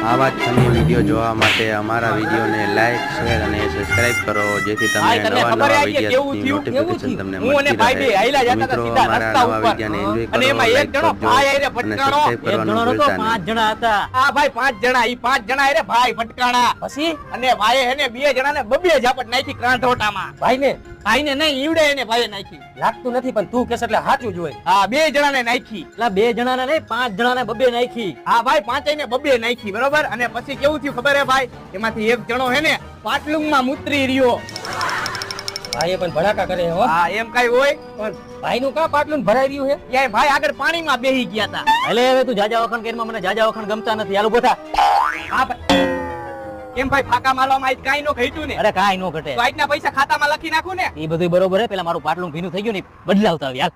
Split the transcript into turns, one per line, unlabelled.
આવા જ funny video જોવા માટે અમારા વિડીયોને લાઈક શેર અને સબસ્ક્રાઇબ કરો જેથી તમને નવા નવા વિડીયોની નોટિફિકેશન તમને મળતી રહે મિત્રો અમારા નવા વિડીયોને એન્જોય કરો લાઈક કરજો અને સબસ્ક્રાઇબ કરવાનું ભૂલતા નહીં
પાંચ જણા હતા
આ ભાઈ 5 જણા ઈ 5 જણા રે ભાઈ ફટકાણા
પછી
અને ભાઈ એને 2 જણાને બબે ઝાપટ નાખી કાંઠોટામાં ભાઈને નહીં ઈવડે એને ભાઈએ નાખી
લાગતું નથી પણ તું કેસ એટલે સાચું જ હોય
હા 2 જણાને નાખી
એટલે બે જણાને નહીં પાંચ જણાને બબે નાખી
હા ભાઈ પાંચેયને બબે નાખી બરોબર અને પછી કેવું થયું ખબર હે ભાઈ એમાંથી એક જણો હે ને પાટલુંગમાં મુતરી રહ્યો
ભાઈએ પણ ભડાકા કરે હો
હા એમ કઈ હોય
પણ ભાઈ નું કા પાટલું ભરાઈ રહ્યું છે
યાર ભાઈ આગળ પાણીમાં બેહી ગયા હતા
એટલે હવે તું જાજા વખણ કેરમાં મને જાજા વખણ ગમતા નથી હાલો બોથા
હા ભાઈ કેમ ભાઈ ફાકા મારવામાં આજ કાઈ નો ઘટ્યું ને
અરે કાઈ નો ઘટે
તો આજના પૈસા ખાતામાં લખી નાખું ને
એ બધું બરોબર હે પેલા મારું પાટલું ભીનું થઈ ગયું ને બદલાવતા આવી હાલ